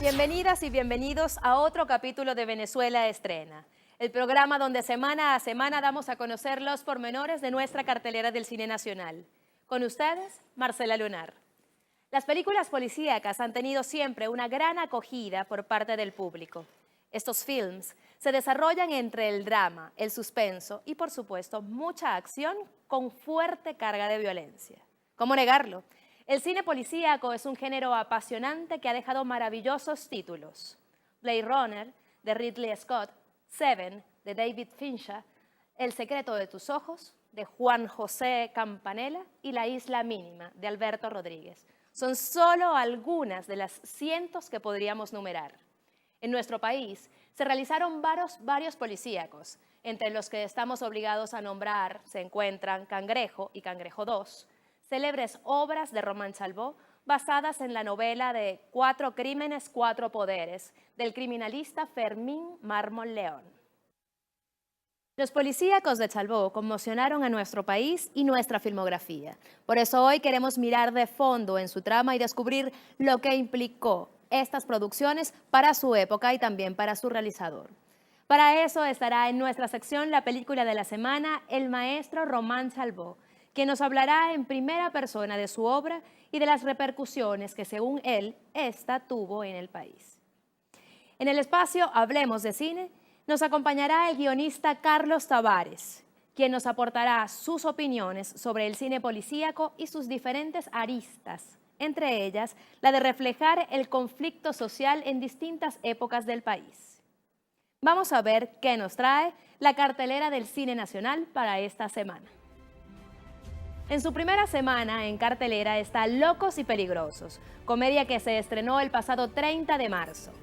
Bienvenidas y bienvenidos a otro capítulo de Venezuela Estrena, el programa donde semana a semana damos a conocer los pormenores de nuestra cartelera del cine nacional. Con ustedes, Marcela Lunar. Las películas policíacas han tenido siempre una gran acogida por parte del público. Estos films se desarrollan entre el drama, el suspenso y, por supuesto, mucha acción con fuerte carga de violencia. ¿Cómo negarlo? El cine policíaco es un género apasionante que ha dejado maravillosos títulos. Blade Runner, de Ridley Scott, Seven, de David Fincher, El secreto de tus ojos, de Juan José Campanella, y La isla mínima, de Alberto Rodríguez. Son solo algunas de las cientos que podríamos numerar. En nuestro país se realizaron varios policíacos, entre los que estamos obligados a nombrar se encuentran Cangrejo y Cangrejo 2, célebres obras de Román Chalbaud basadas en la novela de Cuatro crímenes, cuatro poderes, del criminalista Fermín Mármol León. Los policíacos de Chalbaud conmocionaron a nuestro país y nuestra filmografía. Por eso hoy queremos mirar de fondo en su trama y descubrir lo que implicó estas producciones para su época y también para su realizador. Para eso estará en nuestra sección la película de la semana, el maestro Román Chalbaud, quien nos hablará en primera persona de su obra y de las repercusiones que, según él, esta tuvo en el país. En el espacio Hablemos de Cine nos acompañará el guionista Carlos Tavares, quien nos aportará sus opiniones sobre el cine policíaco y sus diferentes aristas, entre ellas la de reflejar el conflicto social en distintas épocas del país. Vamos a ver qué nos trae la cartelera del cine nacional para esta semana. En su primera semana en cartelera está Locos y Peligrosos, comedia que se estrenó el pasado 30 de marzo.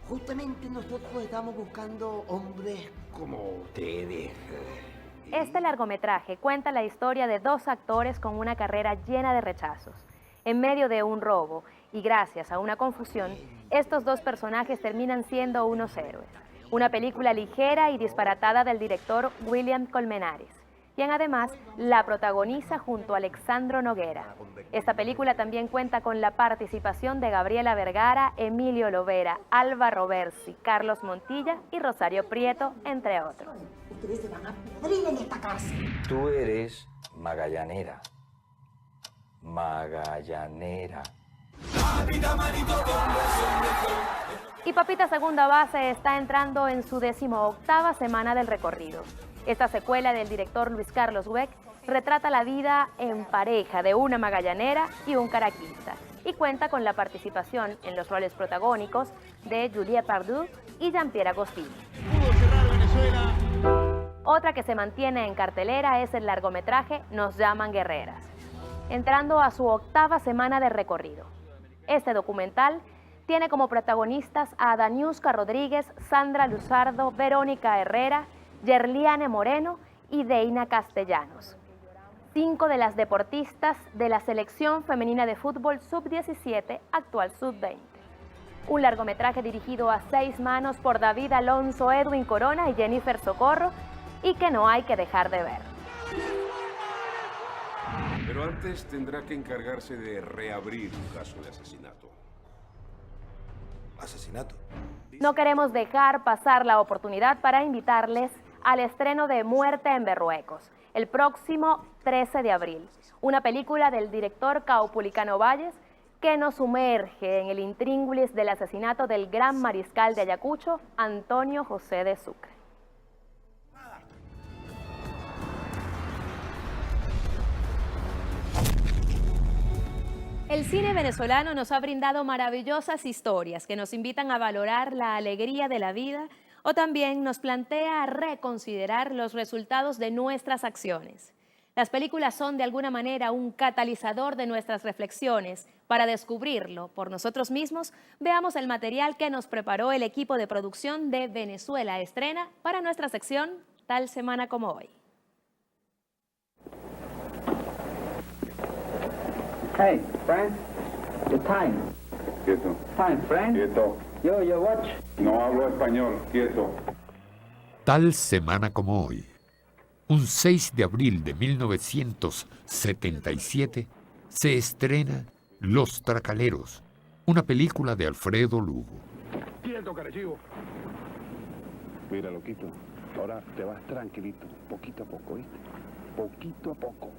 Justamente nosotros estamos buscando hombres como ustedes. Este largometraje cuenta la historia de dos actores con una carrera llena de rechazos. En medio de un robo y gracias a una confusión, estos dos personajes terminan siendo unos héroes. Una película ligera y disparatada del director William Colmenares, quien además la protagoniza junto a Alexandro Noguera. Esta película también cuenta con la participación de Gabriela Vergara, Emilio Lovera, Alba Roversi, Carlos Montilla y Rosario Prieto, entre otros. Ustedes se van a pudrir en esta casa. Tú eres magallanera. Magallanera. Y Papita Segunda Base está entrando en su 18ª semana del recorrido. Esta secuela del director Luis Carlos Weck retrata la vida en pareja de una magallanera y un caraquista y cuenta con la participación en los roles protagónicos de Julia Pardue y Jean-Pierre Agostini. Otra que se mantiene en cartelera es el largometraje Nos llaman guerreras, entrando a su 8ª semana de recorrido. Este documental tiene como protagonistas a Daniuska Rodríguez, Sandra Luzardo, Verónica Herrera, Yerliane Moreno y Deina Castellanos, 5 de las deportistas de la selección femenina de fútbol sub-17, actual sub-20. Un largometraje dirigido a 6 manos por David Alonso, Edwin Corona y Jennifer Socorro, y que no hay que dejar de ver. Pero antes tendrá que encargarse de reabrir un caso de asesinato. ¿Asesinato? No queremos dejar pasar la oportunidad para invitarles al estreno de Muerte en Berruecos, el próximo 13 de abril. Una película del director Caupolicano Valles que nos sumerge en el intríngulis del asesinato del gran mariscal de Ayacucho, Antonio José de Sucre. El cine venezolano nos ha brindado maravillosas historias que nos invitan a valorar la alegría de la vida o también nos plantea reconsiderar los resultados de nuestras acciones. Las películas son de alguna manera un catalizador de nuestras reflexiones. Para descubrirlo por nosotros mismos, veamos el material que nos preparó el equipo de producción de Venezuela Estrena para nuestra sección Tal Semana Como Hoy. Hey, friend, the time. Quieto. Time, friend. Quieto. Your watch. No hablo español. Quieto. Tal semana como hoy, un 6 de abril de 1977, se estrena Los Tracaleros, una película de Alfredo Lugo. ¡Quieto, carechivo! Mira, loquito, ahora te vas tranquilito, poquito a poco, ¿viste? Poquito a poco.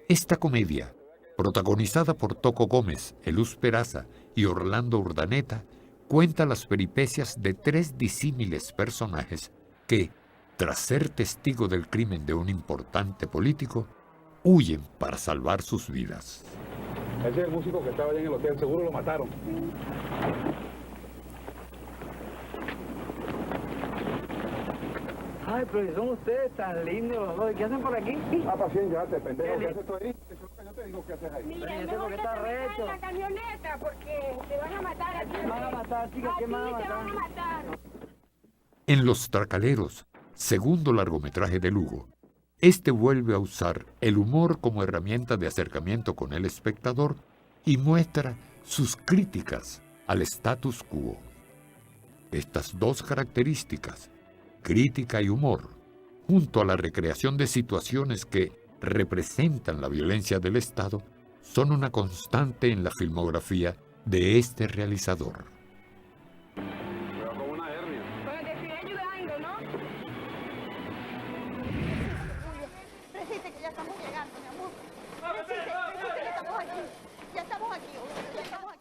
Esta comedia, protagonizada por Toco Gómez, Eluz Peraza y Orlando Urdaneta, cuenta las peripecias de 3 disímiles personajes que, tras ser testigo del crimen de un importante político, huyen para salvar sus vidas. Ese es el músico que estaba allá en el hotel, seguro lo mataron. Ay, pero son ustedes tan lindos los dos. ¿Qué hacen por aquí? Ah, paciencia, te pendejo, ¿qué haces tú ahí? Eso es lo que yo te digo que haces ahí. Mira, Pero mejor porque que está te metas recho. en la camioneta porque te van a matar a ti. ¿Qué van a matar, chicos? ¿Qué A ti van a te van a matar? matar. En Los Tracaleros, segundo largometraje de Lugo, este vuelve a usar el humor como herramienta de acercamiento con el espectador y muestra sus críticas al status quo. Estas 2 características, crítica y humor, junto a la recreación de situaciones que representan la violencia del Estado, son una constante en la filmografía de este realizador. Cuidado con una hernia. Pero te estoy ayudando, ¿no? Resiste que ya estamos llegando, mi amor. Resiste que estamos aquí. Ya estamos aquí, ya estamos aquí.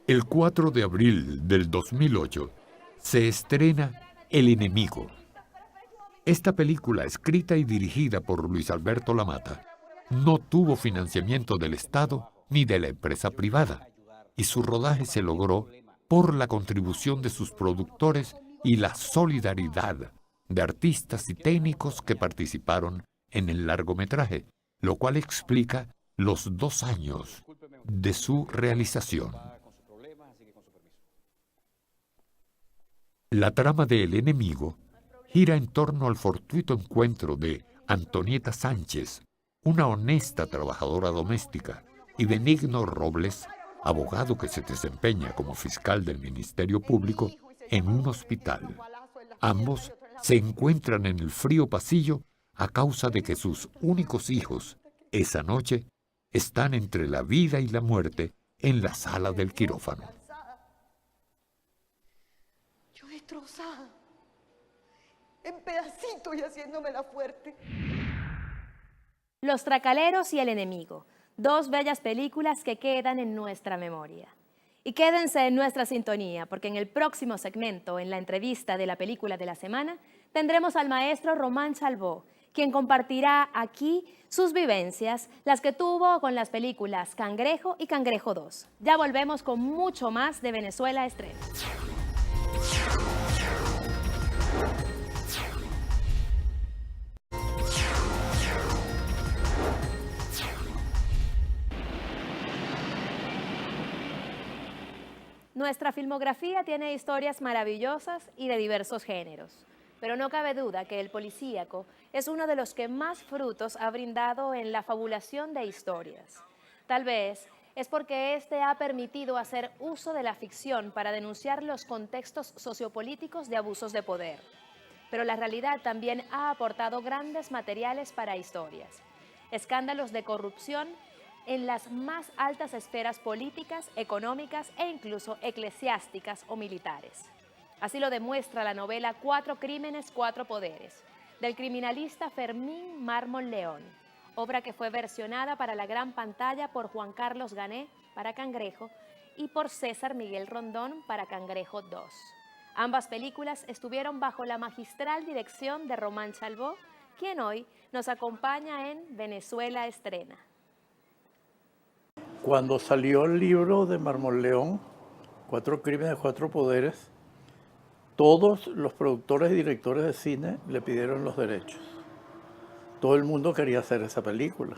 El 4 de abril del 2008 se estrena El Enemigo. Esta película, escrita y dirigida por Luis Alberto Lamata, no tuvo financiamiento del Estado ni de la empresa privada, y su rodaje se logró por la contribución de sus productores y la solidaridad de artistas y técnicos que participaron en el largometraje, lo cual explica los 2 años de su realización. La trama de El Enemigo gira en torno al fortuito encuentro de Antonieta Sánchez, una honesta trabajadora doméstica, y Benigno Robles, abogado que se desempeña como fiscal del Ministerio Público, en un hospital. Ambos se encuentran en el frío pasillo a causa de que sus únicos hijos, esa noche, están entre la vida y la muerte en la sala del quirófano. Yo destrozada, en pedacitos y haciéndomela fuerte. Los Tracaleros y El Enemigo, 2 bellas películas que quedan en nuestra memoria. Y quédense en nuestra sintonía, porque en el próximo segmento, en la entrevista de la película de la semana, tendremos al maestro Román Chalbaud, quien compartirá aquí sus vivencias, las que tuvo con las películas Cangrejo y Cangrejo 2. Ya volvemos con mucho más de Venezuela Estrena. Nuestra filmografía tiene historias maravillosas y de diversos géneros, pero no cabe duda que el policíaco es uno de los que más frutos ha brindado en la fabulación de historias. Tal vez es porque este ha permitido hacer uso de la ficción para denunciar los contextos sociopolíticos de abusos de poder. Pero la realidad también ha aportado grandes materiales para historias, escándalos de corrupción en las más altas esferas políticas, económicas e incluso eclesiásticas o militares. Así lo demuestra la novela 4 crímenes, 4 poderes, del criminalista Fermín Mármol León, obra que fue versionada para la gran pantalla por Juan Carlos Gané para Cangrejo y por César Miguel Rondón para Cangrejo 2. Ambas películas estuvieron bajo la magistral dirección de Román Chalbaud, quien hoy nos acompaña en Venezuela Estrena. Cuando salió el libro de Mármol León, 4 crímenes, 4 poderes, todos los productores y directores de cine le pidieron los derechos. Todo el mundo quería hacer esa película.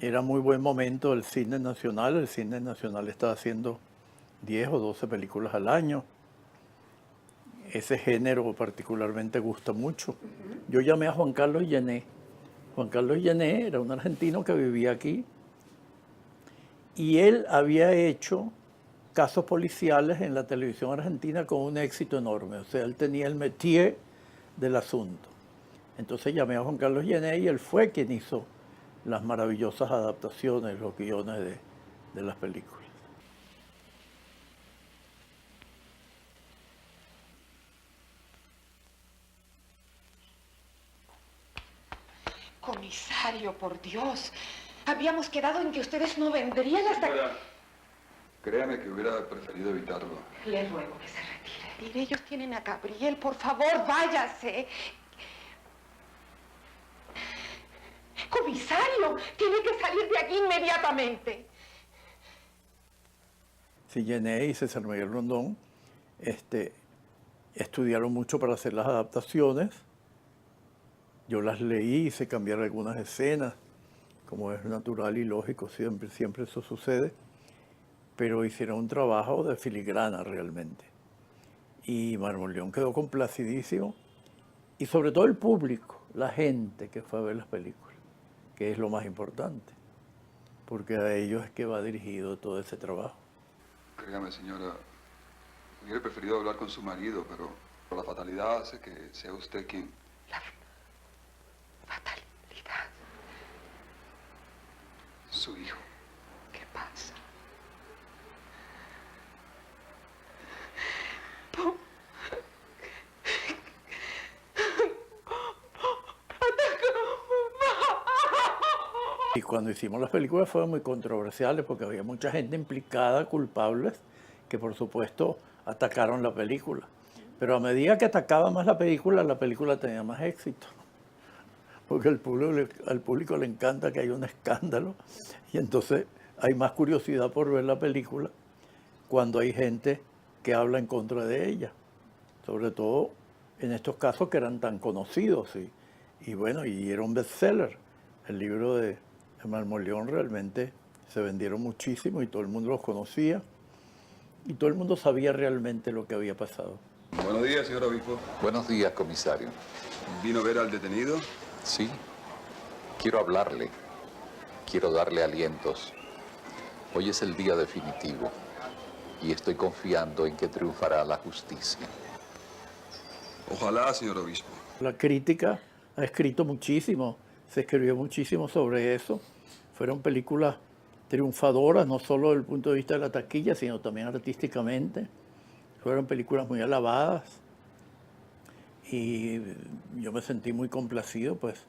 Era muy buen momento del cine nacional. El cine nacional estaba haciendo 10 o 12 películas al año. Ese género particularmente gusta mucho. Yo llamé a Juan Carlos Llené. Juan Carlos Llené era un argentino que vivía aquí y él había hecho casos policiales en la televisión argentina con un éxito enorme. O sea, él tenía el métier del asunto. Entonces llamé a Juan Carlos Gené y él fue quien hizo las maravillosas adaptaciones, los guiones de las películas. Comisario, por Dios. Habíamos quedado en que ustedes no vendrían hasta que... Créame que hubiera preferido evitarlo. Le ruego que se retire. Mire, ellos tienen a Gabriel. Por favor, váyase. Comisario, tiene que salir de aquí inmediatamente. Sí, Gené y César Miguel Rondón estudiaron mucho para hacer las adaptaciones. Yo las leí, hice cambiar algunas escenas, como es natural y lógico, siempre eso sucede, pero hicieron un trabajo de filigrana realmente. Y Marmoleón quedó complacidísimo, y sobre todo el público, la gente que fue a ver las películas, que es lo más importante, porque a ellos es que va dirigido todo ese trabajo. Créame, señora, hubiera preferido hablar con su marido, pero la fatalidad hace que sea usted quien... Fatalidad. Su hijo. ¿Qué pasa? Y cuando hicimos las películas fueron muy controversiales porque había mucha gente implicada, culpables, que por supuesto atacaron la película. Pero a medida que atacaba más la película tenía más éxito. Porque al público le encanta que haya un escándalo y entonces hay más curiosidad por ver la película cuando hay gente que habla en contra de ella. Sobre todo en estos casos que eran tan conocidos y bueno, y era un bestseller. El libro de Marmoleón realmente se vendieron muchísimo y todo el mundo los conocía y todo el mundo sabía realmente lo que había pasado. Buenos días, señor obispo. Buenos días, comisario. ¿Vino a ver al detenido? Sí. Quiero hablarle. Quiero darle alientos. Hoy es el día definitivo y estoy confiando en que triunfará la justicia. Ojalá, señor obispo. La crítica ha escrito muchísimo, se escribió muchísimo sobre eso. Fueron películas triunfadoras, no solo desde el punto de vista de la taquilla, sino también artísticamente. Fueron películas muy alabadas y yo me sentí muy complacido, pues.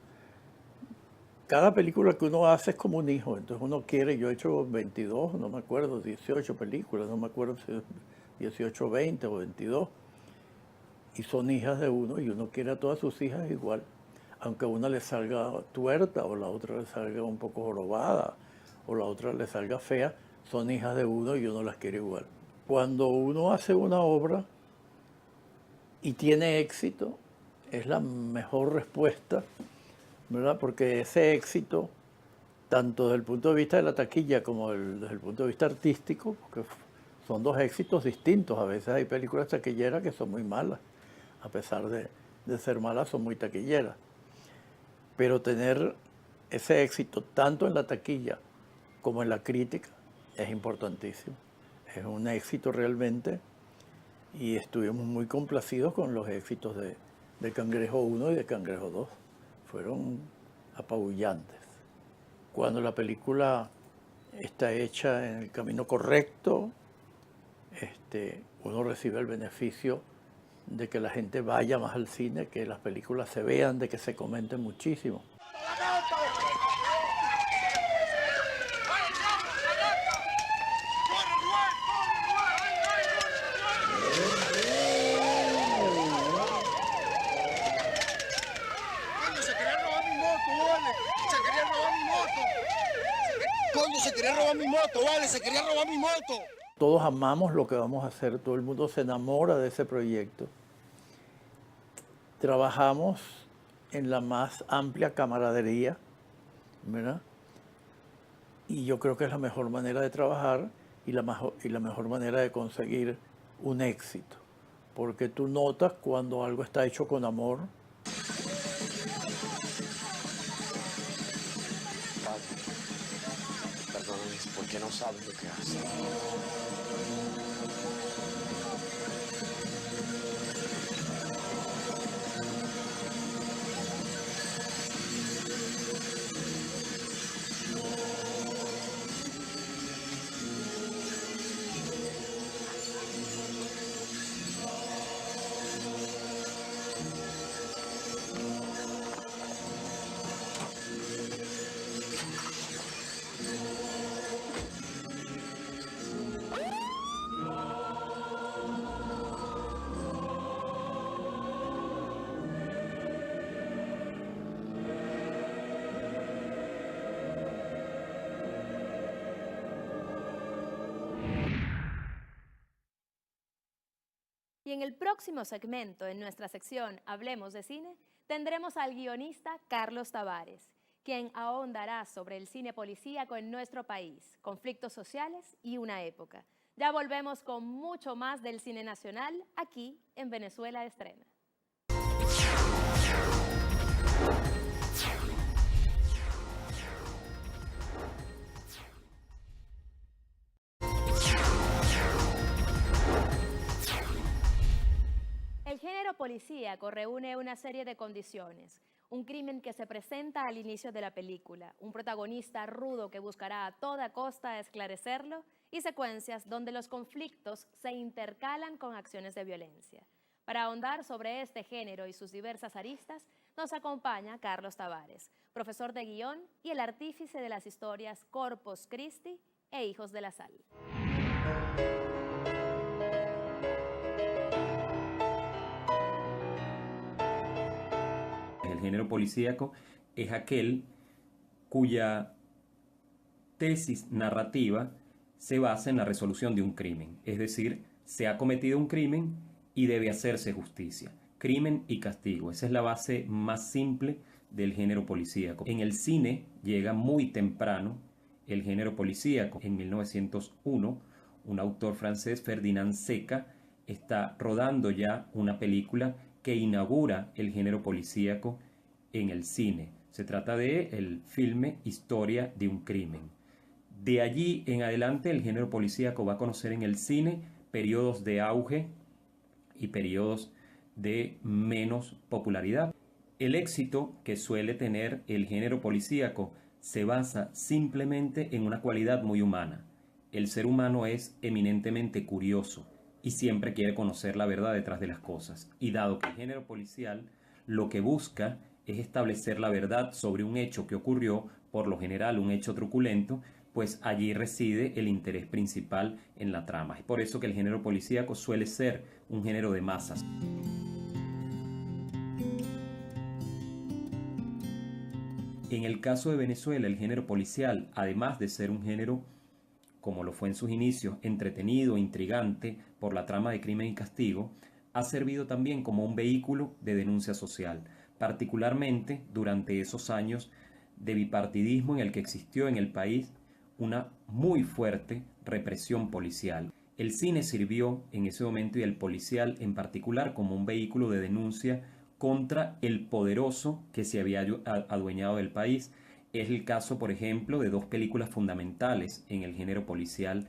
Cada película que uno hace es como un hijo, entonces uno quiere, yo he hecho 22, no me acuerdo, 18 películas, no me acuerdo si 18, 20 o 22, y son hijas de uno y uno quiere a todas sus hijas igual, aunque a una le salga tuerta o la otra le salga un poco jorobada o la otra le salga fea, son hijas de uno y uno las quiere igual. Cuando uno hace una obra y tiene éxito, es la mejor respuesta, ¿verdad? Porque ese éxito, tanto desde el punto de vista de la taquilla como desde el punto de vista artístico, porque son dos éxitos distintos. A veces hay películas taquilleras que son muy malas, a pesar de ser malas, son muy taquilleras. Pero tener ese éxito tanto en la taquilla como en la crítica es importantísimo. Es un éxito realmente y estuvimos muy complacidos con los éxitos de Cangrejo 1 y de Cangrejo 2. Fueron apabullantes. Cuando la película está hecha en el camino correcto, uno recibe el beneficio de que la gente vaya más al cine, que las películas se vean, de que se comenten muchísimo. Se quería robar mi moto. Todos amamos lo que vamos a hacer, todo el mundo se enamora de ese proyecto. Trabajamos en la más amplia camaradería, ¿verdad? Y yo creo que es la mejor manera de trabajar y la mejor manera de conseguir un éxito. Porque tú notas cuando algo está hecho con amor. Porque no sabes lo que haces. en el próximo segmento, en nuestra sección Hablemos de Cine, tendremos al guionista Carlos Tavares, quien ahondará sobre el cine policíaco en nuestro país, conflictos sociales y una época. Ya volvemos con mucho más del cine nacional aquí en Venezuela Estrena. El género policíaco reúne una serie de condiciones. Un crimen que se presenta al inicio de la película, un protagonista rudo que buscará a toda costa esclarecerlo y secuencias donde los conflictos se intercalan con acciones de violencia. Para ahondar sobre este género y sus diversas aristas, nos acompaña Carlos Tavares, profesor de guión y el artífice de las historias Corpus Christi e Hijos de la Sal. El género policíaco es aquel cuya tesis narrativa se basa en la resolución de un crimen. Es decir, se ha cometido un crimen y debe hacerse justicia. Crimen y castigo. Esa es la base más simple del género policíaco. En el cine llega muy temprano el género policíaco. En 1901, un autor francés, Ferdinand Seca, está rodando ya una película que inaugura el género policíaco en el cine. Se trata de el filme Historia de un crimen. De allí en adelante el género policíaco va a conocer en el cine periodos de auge y periodos de menos popularidad. El éxito que suele tener el género policíaco se basa simplemente en una cualidad muy humana. El ser humano es eminentemente curioso y siempre quiere conocer la verdad detrás de las cosas. Y dado que el género policial lo que busca es establecer la verdad sobre un hecho que ocurrió, por lo general un hecho truculento, pues allí reside el interés principal en la trama. Es por eso que el género policíaco suele ser un género de masas. En el caso de Venezuela, el género policial, además de ser un género, como lo fue en sus inicios, entretenido, intrigante por la trama de crimen y castigo, ha servido también como un vehículo de denuncia social, particularmente durante esos años de bipartidismo en el que existió en el país una muy fuerte represión policial. El cine sirvió en ese momento y el policial en particular como un vehículo de denuncia contra el poderoso que se había adueñado del país. Es el caso, por ejemplo, de dos películas fundamentales en el género policial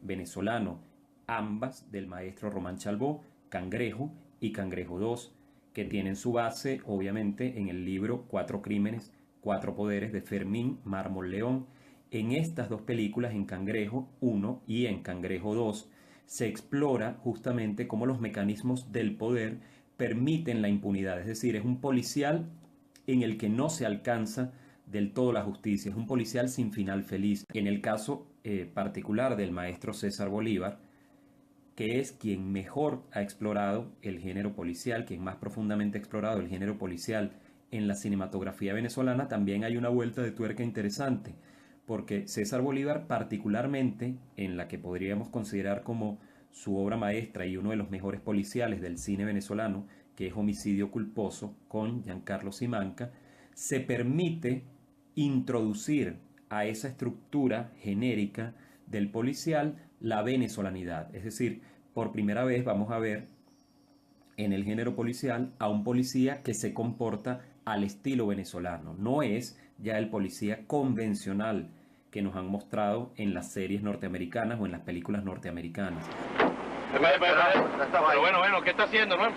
venezolano, ambas del maestro Román Chalbaud, Cangrejo y Cangrejo II, que tienen su base, obviamente, en el libro Cuatro Crímenes, Cuatro Poderes de Fermín Mármol León. En estas dos películas, en Cangrejo I y en Cangrejo II, se explora justamente cómo los mecanismos del poder permiten la impunidad. Es decir, es un policial en el que no se alcanza del todo la justicia, es un policial sin final feliz. En el caso particular del maestro César Bolívar, que es quien mejor ha explorado el género policial, quien más profundamente ha explorado el género policial en la cinematografía venezolana, también hay una vuelta de tuerca interesante, porque César Bolívar, particularmente en la que podríamos considerar como su obra maestra y uno de los mejores policiales del cine venezolano, que es Homicidio Culposo, con Giancarlo Simanca, se permite introducir a esa estructura genérica del policial la venezolanidad. Es decir, por primera vez vamos a ver en el género policial a un policía que se comporta al estilo venezolano. No es ya el policía convencional que nos han mostrado en las series norteamericanas o en las películas norteamericanas. Pero bueno, ¿qué está haciendo, no?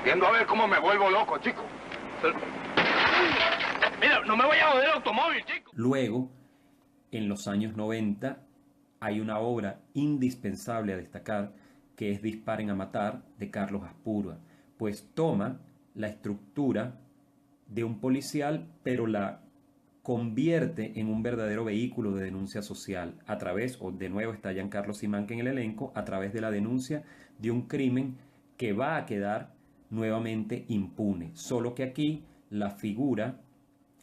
Viendo a ver cómo me vuelvo loco, chico. Mira, no me vaya a joder el automóvil, chico. Luego, en los años 90, hay una obra indispensable a destacar, que es Disparen a matar, de Carlos Aspurua, pues toma la estructura de un policial, pero la convierte en un verdadero vehículo de denuncia social a través, o de nuevo está Giancarlo Simanca en el elenco, a través de la denuncia de un crimen que va a quedar nuevamente impune, solo que aquí la figura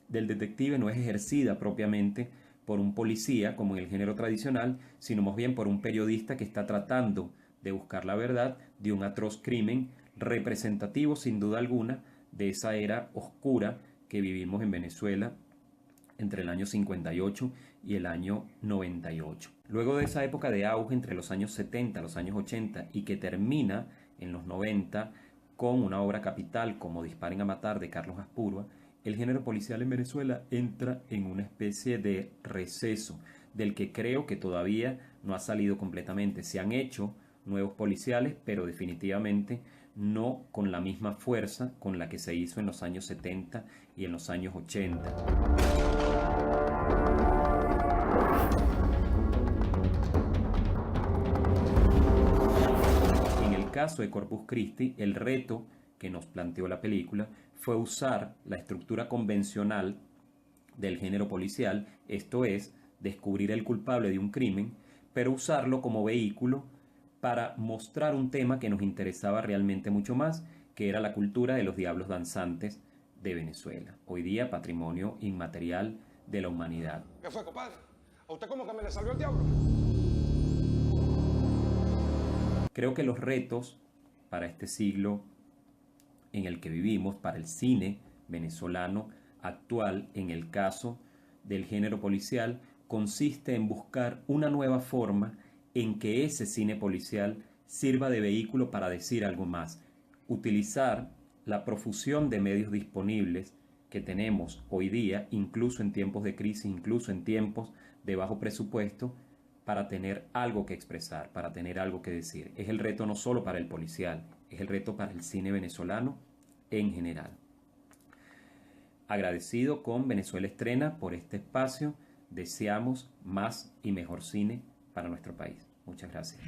del detective no es ejercida propiamente por un policía como en el género tradicional, sino más bien por un periodista que está tratando de buscar la verdad de un atroz crimen representativo sin duda alguna de esa era oscura que vivimos en Venezuela entre el año 58 y el año 98. Luego de esa época de auge entre los años 70 y los años 80 y que termina en los 90 con una obra capital como Disparen a matar de Carlos Aspurua, el género policial en Venezuela entra en una especie de receso del que creo que todavía no ha salido completamente. Se han hecho nuevos policiales, pero definitivamente no con la misma fuerza con la que se hizo en los años 70 y en los años 80. En el caso de Corpus Christi, el reto que nos planteó la película fue usar la estructura convencional del género policial, esto es, descubrir el culpable de un crimen, pero usarlo como vehículo para mostrar un tema que nos interesaba realmente mucho más, que era la cultura de los diablos danzantes de Venezuela, hoy día patrimonio inmaterial de la humanidad. ¿Qué fue, compadre? ¿A usted cómo que me le salió el diablo? Creo que los retos para este siglo en el que vivimos, para el cine venezolano actual, en el caso del género policial, consiste en buscar una nueva forma en que ese cine policial sirva de vehículo para decir algo más. Utilizar la profusión de medios disponibles que tenemos hoy día, incluso en tiempos de crisis, incluso en tiempos de bajo presupuesto, para tener algo que expresar, para tener algo que decir. Es el reto no solo para el policial, es el reto para el cine venezolano en general. Agradecido con Venezuela Estrena por este espacio. Deseamos más y mejor cine para nuestro país. Muchas gracias.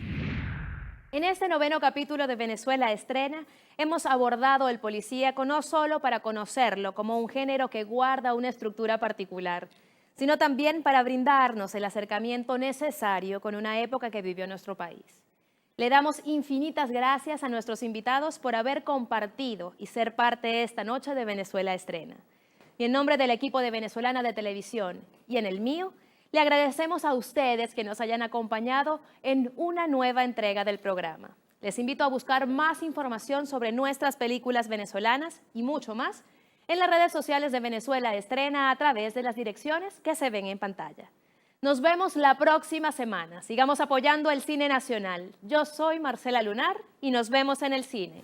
En este 9º capítulo de Venezuela Estrena, hemos abordado el policíaco no solo para conocerlo como un género que guarda una estructura particular, sino también para brindarnos el acercamiento necesario con una época que vivió nuestro país. Le damos infinitas gracias a nuestros invitados por haber compartido y ser parte esta noche de Venezuela Estrena. Y en nombre del equipo de Venezolana de Televisión y en el mío, le agradecemos a ustedes que nos hayan acompañado en una nueva entrega del programa. Les invito a buscar más información sobre nuestras películas venezolanas y mucho más en las redes sociales de Venezuela Estrena a través de las direcciones que se ven en pantalla. Nos vemos la próxima semana. Sigamos apoyando el cine nacional. Yo soy Marcela Lunar y nos vemos en el cine.